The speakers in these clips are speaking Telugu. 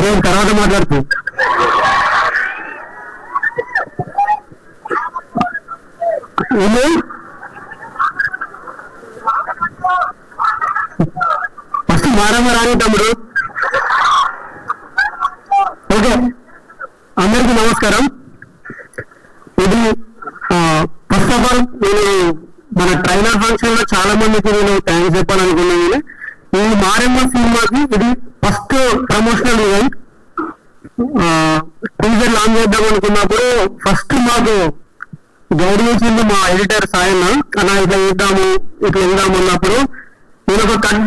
ఈరోజు తర్వాత మాట్లాడుతూ ఫస్ట్ మారమ్మ రాని తమ్ముడు. ఓకే, అందరికీ నమస్కారం. ఇది ఫస్ట్ ఆఫ్ ఆల్ నేను మన ట్రైలర్ ఫంక్షన్ లో చాలా మందికి నేను థ్యాంక్స్ చెప్పాలనుకున్నాను. ఈ మారమ్మ సినిమాకి ఇది first promotional event. Teaser launch చేద్దాం అనుకున్నప్పుడు ఫస్ట్ మాకు గైడ్ చేసింది మా ఎడిటర్ సాయన్న. అలా ఇట్లా చేద్దాము, ఇట్లా వెళ్దాము అన్నప్పుడు నేను ఒక కట్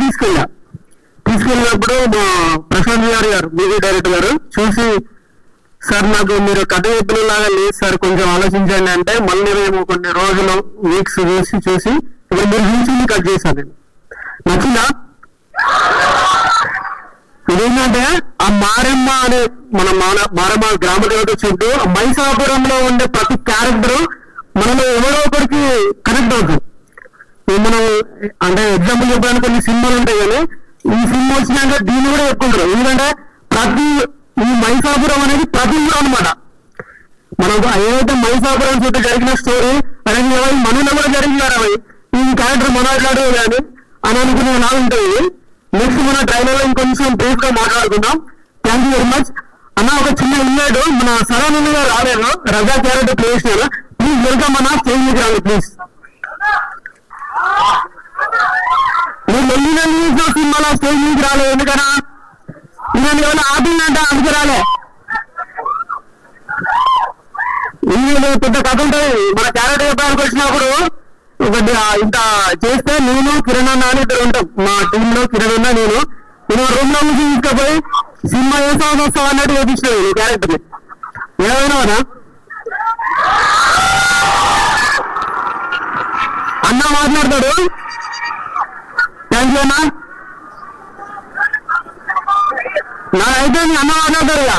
తీసుకెళ్ళినప్పుడు మా ప్రశాంత్ గారు మ్యూజిక్ డైరెక్టర్ గారు చూసి, సార్ నాకు మీరు కథ చెప్పినలాగా లేదు సార్, కొంచెం ఆలోచించండి అంటే మళ్ళీ మేము కొన్ని రోజులు వీక్స్ చూసి ఇప్పుడు మీరు చూసి కట్ చేశాను. నేను నచ్చిందా? ఇదేంటంటే ఆ మారమ్మ అనే మన మారమ్మ గ్రామ దేవత చుట్టూ మైసాపురంలో ఉండే ప్రతి క్యారెక్టర్ మనలో ఎవరో ఒకరికి కనెక్ట్ అవుతుంది. మనం అంటే ఎగ్జాంపుల్ చెప్పడానికి కొన్ని సినిమాలు ఉంటాయి కానీ ఈ సినిమా వచ్చినాక దీన్ని కూడా చెప్పుకుంటారు. ఎందుకంటే ఈ మైసాపురం అనేది ప్రతి ఊరు అనమాట. మనం ఏదైతే మైసాపురం చుట్టూ జరిగిన స్టోరీ అనేది మనలో కూడా జరిగినారు. అవి ఈ క్యారెక్టర్ మనట్లాడే కానీ అని అనుకునేలా ఉంటుంది. నెక్స్ట్ మన ట్రైలర్ లో ఇంకొంచెం బ్రీఫ్ గా మాట్లాడుకుందాం. థ్యాంక్ యూ వెరీ మచ్ అన్న. ఒక చిన్న ఇన్వైట్, మన సరానంద గారు రాలేను, రజా క్యారెక్టర్ ప్లే చేసినారు. ప్లీజ్ వెల్కమ్ అన్న, స్టేజ్ మీద రాలి ప్లీజ్. మీరు వెళ్ళిన సినిమాలో స్టేజ్ మీదకి రాలేదు ఎందుకన్నా? నేను ఏమైనా ఆపిందంటే అందుకు రాలే. ఇది పెద్ద కథ ఉంటుంది. మన క్యారెక్టర్ చెప్పడానికి వచ్చినప్పుడు ఒకటి ఇంత చేస్తే నేను కిరణ్ అన్న అని ఇద్దరు ఉంటాం. మా టీమ్ లో కిరణ్ అన్న నేను రూమ్ లో నుంచి తీసుకుపోయి సినిమా ఏ సాంగ్ వస్తావు అన్నట్టు చూపించినావు ఈ క్యారెక్టర్. ఏమైనా అన్న మాట్లాడతాడు. థ్యాంక్ యూ అన్న. నాకైతే అన్న మాట్లాడతారు ఇక.